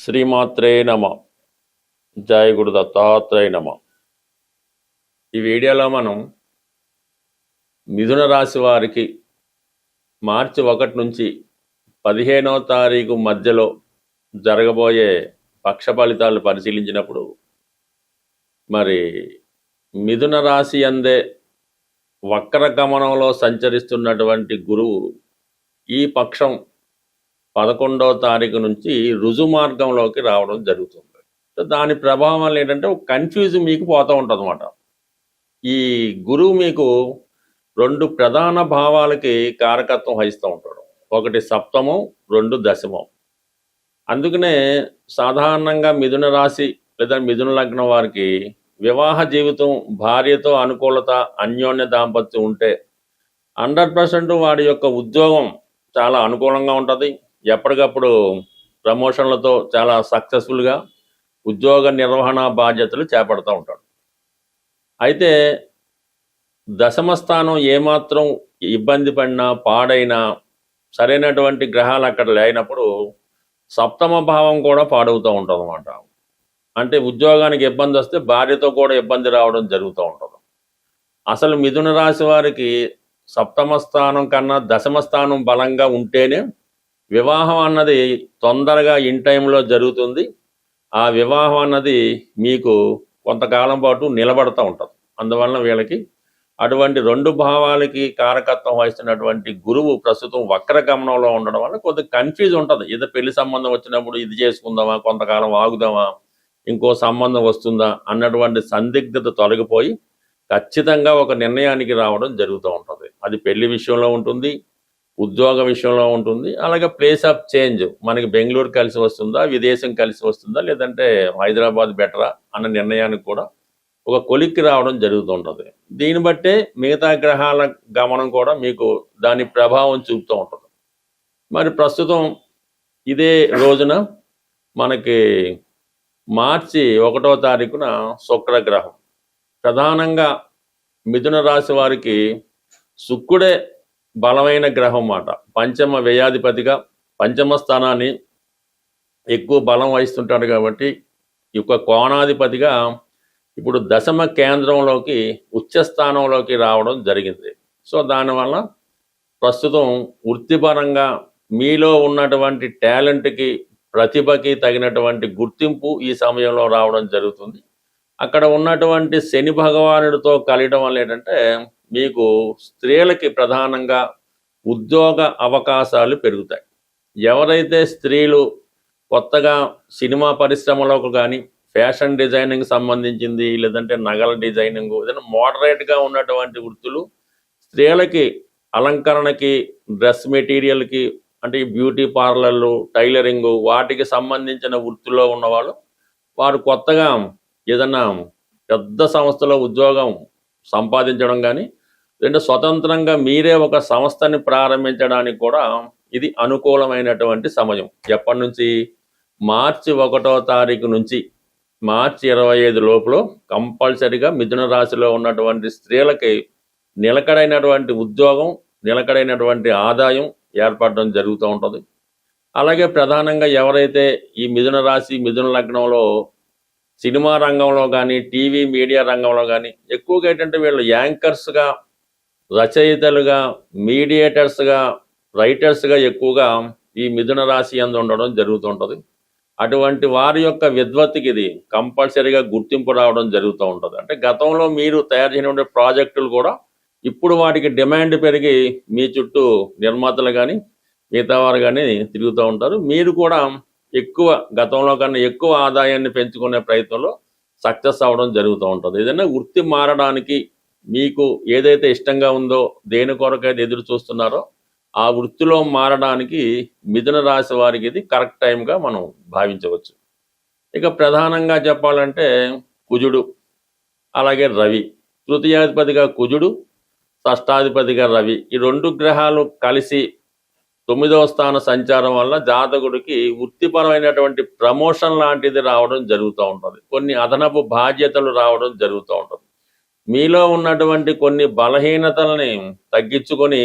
శ్రీమాత్రే నమ. జయ గురు దత్తాత్రేయ నమ. ఈ వీడియోలో మనం మిథున రాశి వారికి మార్చి 1 నుంచి 15వ తారీఖు మధ్యలో జరగబోయే పక్ష ఫలితాలు పరిశీలించినప్పుడు మరి మిథున రాశి అందే వక్ర గమనంలో సంచరిస్తున్నటువంటి గురువు ఈ పక్షం 11వ తారీఖు నుంచి రుజు మార్గంలోకి రావడం జరుగుతుంది. దాని ప్రభావం వల్ల ఏంటంటే ఒక కన్ఫ్యూజ్ మీకు పోతూ ఉంటుంది అన్నమాట. ఈ గురువు మీకు 2 ప్రధాన భావాలకి కారకత్వం వహిస్తూ ఉంటాడు. ఒకటి సప్తమం, 2 దశమం. అందుకనే సాధారణంగా మిథున రాశి లేదా మిథున లగ్నం వారికి వివాహ జీవితం, భార్యతో అనుకూలత, అన్యోన్య దాంపత్యం ఉంటే 100% వాడి యొక్క ఉద్యోగం చాలా అనుకూలంగా ఉంటుంది. ఎప్పటికప్పుడు ప్రమోషన్లతో చాలా సక్సెస్ఫుల్గా ఉద్యోగ నిర్వహణ బాధ్యతలు చేపడుతూ ఉంటాడు. అయితే దశమ స్థానం ఏమాత్రం ఇబ్బంది పడినా, పాడైనా, సరైనటువంటి గ్రహాలు అక్కడ లేనప్పుడు సప్తమ భావం కూడా పాడవుతూ ఉంటుంది అన్నమాట. అంటే ఉద్యోగానికి ఇబ్బంది వస్తే భార్యతో కూడా ఇబ్బంది రావడం జరుగుతూ ఉంటుంది. అసలు మిథున రాశి వారికి సప్తమ స్థానం కన్నా దశమ స్థానం బలంగా ఉంటేనే వివాహం అన్నది తొందరగా ఇన్ టైంలో జరుగుతుంది. ఆ వివాహం అన్నది మీకు కొంతకాలం పాటు నిలబడుతూ ఉంటుంది. అందువలన వీళ్ళకి అటువంటి 2 భావాలకి కారకత్వం వహిస్తున్నటువంటి గురువు ప్రస్తుతం వక్రగమనంలో ఉండడం వల్ల కొద్దిగా కన్ఫ్యూజ్ ఉంటుంది. ఏదో పెళ్లి సంబంధం వచ్చినప్పుడు ఇది చేసుకుందామా, కొంతకాలం ఆగుదామా, ఇంకో సంబంధం వస్తుందా అన్నటువంటి సందిగ్ధత తొలగిపోయి ఖచ్చితంగా ఒక నిర్ణయానికి రావడం జరుగుతూ ఉంటుంది. అది పెళ్లి విషయంలో ఉంటుంది, ఉద్యోగ విషయంలో ఉంటుంది, అలాగే ప్లేస్ ఆఫ్ చేంజ్, మనకి బెంగళూరు కలిసి వస్తుందా, విదేశం కలిసి వస్తుందా, లేదంటే హైదరాబాద్ బెటరా అన్న నిర్ణయానికి కూడా ఒక కొలిక్కి రావడం జరుగుతూ ఉంటుంది. దీన్ని బట్టే మిగతా గ్రహాల గమనం కూడా మీకు దాని ప్రభావం చూపుతూ ఉంటుంది. మరి ప్రస్తుతం ఇదే రోజున మనకి మార్చి 1వ తారీఖున శుక్రగ్రహం ప్రధానంగా మిథున రాశి వారికి శుక్రుడే బలమైన గ్రహం మాట. పంచమ వ్యయాధిపతిగా పంచమ స్థానాన్ని ఎక్కువ బలం వహిస్తుంటాడు కాబట్టి ఈ యొక్క కోణాధిపతిగా ఇప్పుడు దశమ కేంద్రంలోకి ఉచ్చ స్థానంలోకి రావడం జరిగింది. సో దానివల్ల ప్రస్తుతం వృత్తిపరంగా మీలో ఉన్నటువంటి టాలెంట్కి, ప్రతిభకి తగినటువంటి గుర్తింపు ఈ సమయంలో రావడం జరుగుతుంది. అక్కడ ఉన్నటువంటి శని భగవానుడితో కలయడం వల్ల ఏంటంటే మీకు స్త్రీలకి ప్రధానంగా ఉద్యోగ అవకాశాలు పెరుగుతాయి. ఎవరైతే స్త్రీలు కొత్తగా సినిమా పరిశ్రమలోకి కానీ, ఫ్యాషన్ డిజైనింగ్ సంబంధించింది, లేదంటే నగల డిజైనింగ్, ఏదైనా మోడరేట్గా ఉన్నటువంటి వృత్తులు, స్త్రీలకి అలంకరణకి, డ్రెస్ మెటీరియల్కి, అంటే బ్యూటీ పార్లర్లు, టైలరింగు, వాటికి సంబంధించిన వృత్తిలో ఉన్నవాళ్ళు వారు కొత్తగా ఏదన్నా పెద్ద సంస్థలో ఉద్యోగం సంపాదించడం కానీ, లేదంటే స్వతంత్రంగా మీరే ఒక సంస్థని ప్రారంభించడానికి కూడా ఇది అనుకూలమైనటువంటి సమయం. ఎప్పటి నుంచి? మార్చి 1వ తారీఖు నుంచి మార్చి 25 లోపల కంపల్సరిగా మిథున రాశిలో ఉన్నటువంటి స్త్రీలకి నిలకడైనటువంటి ఉద్యోగం, నిలకడైనటువంటి ఆదాయం ఏర్పడడం జరుగుతూ ఉంటుంది. అలాగే ప్రధానంగా ఎవరైతే ఈ మిథున రాశి, మిథున లగ్నంలో సినిమా రంగంలో కానీ, టీవీ మీడియా రంగంలో కానీ ఎక్కువగా ఏంటంటే వీళ్ళు యాంకర్స్గా, రచయితలుగా, మీడియేటర్స్గా, రైటర్స్గా ఎక్కువగా ఈ మిథున రాశి యందు ఉండడం జరుగుతుంటుంది. అటువంటి వారి యొక్క విద్వత్తుకి ఇది కంపల్సరీగా గుర్తింపు రావడం జరుగుతూ ఉంటుంది. అంటే గతంలో మీరు తయారు చేసిన ప్రాజెక్టులు కూడా ఇప్పుడు వాటికి డిమాండ్ పెరిగి మీ చుట్టూ నిర్మాతలు కానీ, మిగతా వారు కానీ తిరుగుతూ ఉంటారు. మీరు కూడా ఎక్కువ, గతంలో కన్నా ఎక్కువ ఆదాయాన్ని పెంచుకునే ప్రయత్నంలో సక్సెస్ అవ్వడం జరుగుతూ ఉంటుంది. ఏదైనా వృత్తి మారడానికి మీకు ఏదైతే ఇష్టంగా ఉందో, దేని కొరకైతే ఎదురు చూస్తున్నారో ఆ వృత్తిలో మారడానికి మిథున రాశి వారికి ఇది కరెక్ట్ టైంగా మనం భావించవచ్చు. ఇక ప్రధానంగా చెప్పాలంటే కుజుడు, అలాగే రవి, తృతీయాధిపతిగా కుజుడు, షష్టాధిపతిగా రవి, ఈ 2 గ్రహాలు కలిసి 9వ స్థాన సంచారం వల్ల జాతకుడికి వృత్తిపరమైనటువంటి ప్రమోషన్ లాంటిది రావడం జరుగుతూ ఉంటుంది. కొన్ని అదనపు బాధ్యతలు రావడం జరుగుతూ ఉంటుంది. మీలో ఉన్నటువంటి కొన్ని బలహీనతలని తగ్గించుకొని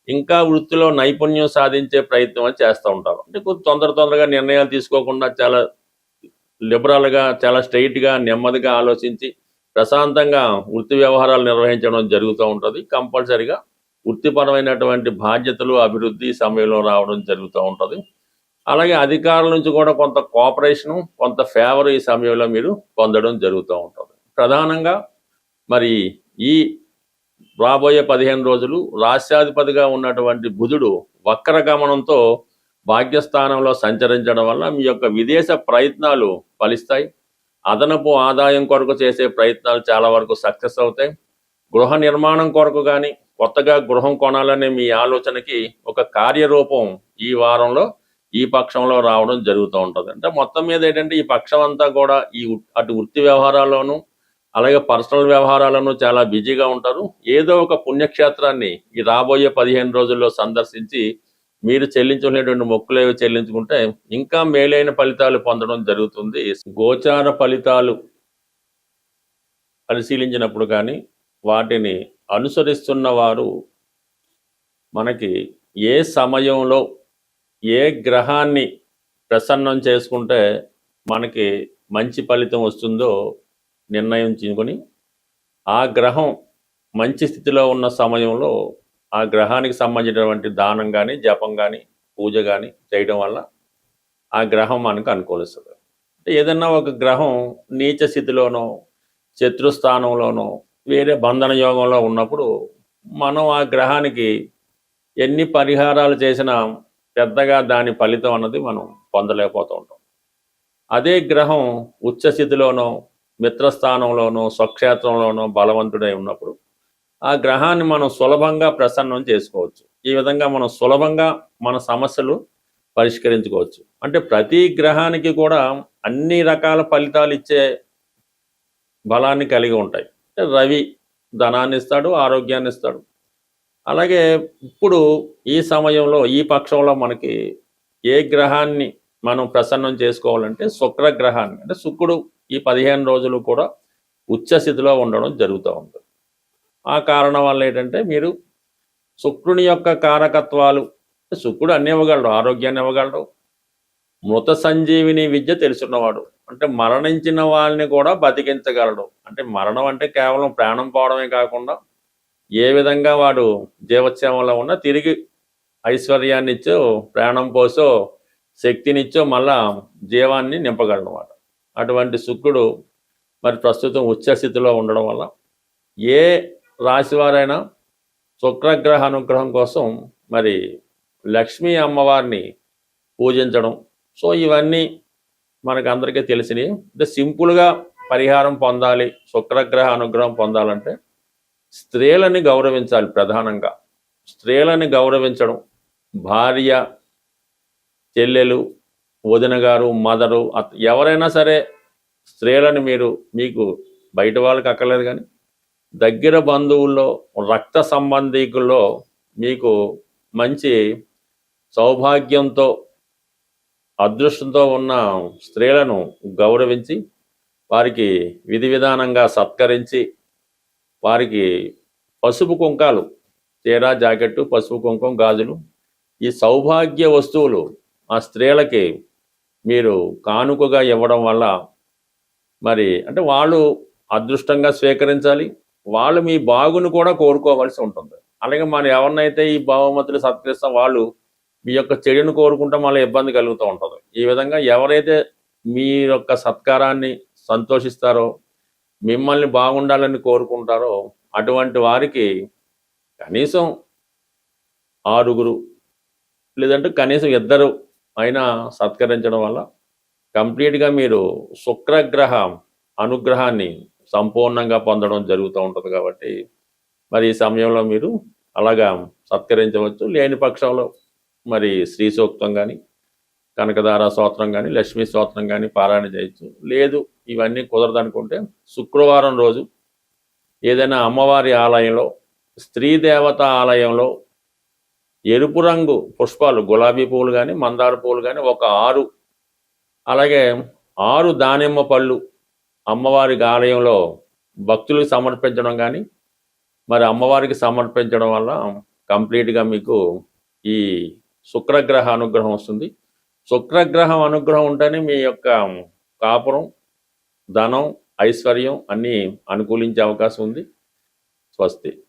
ఇంకా వృత్తిలో నైపుణ్యం సాధించే ప్రయత్నం అని చేస్తూ ఉంటారు. అంటే కొంచెం తొందరగా నిర్ణయాలు తీసుకోకుండా చాలా లిబరల్గా, చాలా స్ట్రైట్గా, నెమ్మదిగా ఆలోచించి ప్రశాంతంగా వృత్తి వ్యవహారాలు నిర్వహించడం జరుగుతూ ఉంటుంది. కంపల్సరిగా వృత్తిపరమైనటువంటి బాధ్యతలు, అభివృద్ధి సమయంలో రావడం జరుగుతూ ఉంటుంది. అలాగే అధికారుల నుంచి కూడా కొంత కోఆపరేషను, కొంత ఫేవర్ ఈ సమయంలో మీరు పొందడం జరుగుతూ ఉంటుంది. ప్రధానంగా మరి ఈ రాబోయే 15 రోజులు రాష్ట్రాధిపతిగా ఉన్నటువంటి బుధుడు వక్ర గమనంతో భాగ్యస్థానంలో సంచరించడం వల్ల మీ యొక్క విదేశ ప్రయత్నాలు ఫలిస్తాయి. అదనపు ఆదాయం కొరకు చేసే ప్రయత్నాలు చాలా వరకు సక్సెస్ అవుతాయి. గృహ నిర్మాణం కొరకు కానీ, కొత్తగా గృహం కొనాలనే మీ ఆలోచనకి ఒక కార్యరూపం ఈ వారంలో, ఈ పక్షంలో రావడం జరుగుతూ ఉంటుంది. అంటే మొత్తం మీద ఏంటంటే ఈ పక్షం అంతా కూడా అటు వృత్తి వ్యవహారాల్లోనూ అలాగే పర్సనల్ వ్యవహారాలను చాలా బిజీగా ఉంటారు. ఏదో ఒక పుణ్యక్షేత్రాన్ని ఈ రాబోయే 15 రోజుల్లో సందర్శించి మీరు చెల్లించుకునేటువంటి మొక్కులేవి చెల్లించుకుంటే ఇంకా మేలైన ఫలితాలు పొందడం జరుగుతుంది. గోచార ఫలితాలు పరిశీలించినప్పుడు కానీ వాటిని అనుసరిస్తున్న వారు మనకి ఏ సమయంలో ఏ గ్రహాన్ని ప్రసన్నం చేసుకుంటే మనకి మంచి ఫలితం వస్తుందో నిర్ణయించుకొని ఆ గ్రహం మంచి స్థితిలో ఉన్న సమయంలో ఆ గ్రహానికి సంబంధించినటువంటి దానం కానీ, జపం కానీ, పూజ కానీ చేయడం వల్ల ఆ గ్రహం మనకు అనుకూలిస్తుంది. అంటే ఏదన్నా ఒక గ్రహం నీచ స్థితిలోనో, శత్రుస్థానంలోనో, వేరే బంధన యోగంలో ఉన్నప్పుడు మనం ఆ గ్రహానికి ఎన్ని పరిహారాలు చేసినా పెద్దగా దాని ఫలితం అన్నది మనం పొందలేకపోతూ ఉంటాం. అదే గ్రహం ఉచ్చస్థితిలోనో, మిత్రస్థానంలోనో, స్వక్షేత్రంలోనో బలవంతుడై ఉన్నప్పుడు ఆ గ్రహాన్ని మనం సులభంగా ప్రసన్నం చేసుకోవచ్చు. ఈ విధంగా మనం సులభంగా మన సమస్యలు పరిష్కరించుకోవచ్చు. అంటే ప్రతి గ్రహానికి కూడా అన్ని రకాల ఫలితాలు ఇచ్చే బలాన్ని కలిగి ఉంటాయి. రవి ధనాన్ని ఇస్తాడు, ఆరోగ్యాన్ని ఇస్తాడు. అలాగే ఇప్పుడు ఈ సమయంలో, ఈ పక్షంలో మనకి ఏ గ్రహాన్ని మనం ప్రసన్నం చేసుకోవాలంటే శుక్రగ్రహాన్ని, అంటే శుక్రుడు ఈ 15 రోజులు కూడా ఉచ్చస్థితిలో ఉండడం జరుగుతూ ఉంటుంది. ఆ కారణం వల్ల ఏంటంటే మీరు శుక్రుని యొక్క కారకత్వాలు, శుక్రుడు అన్ని ఇవ్వగలడు, ఆరోగ్యాన్ని ఇవ్వగలడు, మృత సంజీవిని విద్య తెలుసున్నవాడు, అంటే మరణించిన వాళ్ళని కూడా బతికించగలడు. అంటే మరణం అంటే కేవలం ప్రాణం పోవడమే కాకుండా ఏ విధంగా వాడు జీవోత్సవంలో ఉన్నా తిరిగి ఐశ్వర్యాన్ని ఇచ్చో, ప్రాణం పోసో, శక్తినిచ్చో మళ్ళా జీవాన్ని నింపగలనమాట. అటువంటి శుక్రుడు మరి ప్రస్తుతం ఉచ్చస్థితిలో ఉండడం వల్ల ఏ రాశివారైనా శుక్రగ్రహ అనుగ్రహం కోసం మరి లక్ష్మీ అమ్మవారిని పూజించడం, సో ఇవన్నీ మనకు అందరికీ తెలిసినవి. అంటే సింపుల్గా పరిహారం పొందాలి, శుక్రగ్రహ అనుగ్రహం పొందాలంటే స్త్రీలని గౌరవించాలి. ప్రధానంగా స్త్రీలని గౌరవించడం, భార్య, చెల్లెలు, వదిన గారు, మదరు, ఎవరైనా సరే స్త్రీలను మీకు బయట వాళ్ళకి అక్కర్లేదు కానీ దగ్గర బంధువుల్లో, రక్త సంబంధికుల్లో మీకు మంచి సౌభాగ్యంతో, అదృష్టంతో ఉన్న స్త్రీలను గౌరవించి వారికి విధి విధానంగా సత్కరించి వారికి పసుపు కుంకాలు, చీర, జాకెట్టు, పసుపు కుంకం, గాజులు, ఈ సౌభాగ్య వస్తువులు ఆ స్త్రీలకి మీరు కానుకగా ఇవ్వడం వల్ల మరి అంటే వాళ్ళు అదృష్టంగా స్వీకరించాలి, వాళ్ళు మీ బాగును కూడా కోరుకోవాల్సి ఉంటుంది. అలాగే మనం ఎవరినైతే ఈ బహుమతులు సత్కరిస్తాం వాళ్ళు మీ యొక్క చెడును కోరుకుంటే మళ్ళీ ఇబ్బంది కలుగుతూ ఉంటుంది. ఈ విధంగా ఎవరైతే మీ యొక్క సత్కారాన్ని సంతోషిస్తారో, మిమ్మల్ని బాగుండాలని కోరుకుంటారో అటువంటి వారికి కనీసం 6 లేదంటే కనీసం 2 అయినా సత్కరించడం వల్ల కంప్లీట్గా మీరు శుక్రగ్రహ అనుగ్రహాన్ని సంపూర్ణంగా పొందడం జరుగుతూ ఉంటుంది. కాబట్టి మరి ఈ సమయంలో మీరు అలాగా సత్కరించవచ్చు. లేని పక్షంలో మరి శ్రీ సూక్తం కానీ, కనకదార స్తోత్రం కానీ, లక్ష్మీ స్తోత్రం కానీ పారాయణ చేయొచ్చు. లేదు ఇవన్నీ కుదరదనుకుంటే శుక్రవారం రోజు ఏదైనా అమ్మవారి ఆలయంలో, స్త్రీ దేవత ఆలయంలో ఎరుపు రంగు పుష్పాలు, గులాబీ పువ్వులు కానీ, మందార పువ్వులు కానీ ఒక 6, అలాగే 6 దానిమ్మ పళ్ళు అమ్మవారి ఆలయంలో భక్తులకు సమర్పించడం కానీ మరి అమ్మవారికి సమర్పించడం వల్ల కంప్లీట్గా మీకు ఈ శుక్రగ్రహ అనుగ్రహం వస్తుంది. శుక్రగ్రహం అనుగ్రహం ఉంటేనే మీ యొక్క కాపురం, ధనం, ఐశ్వర్యం అన్నీ అనుకూలించే అవకాశం ఉంది. స్వస్తి.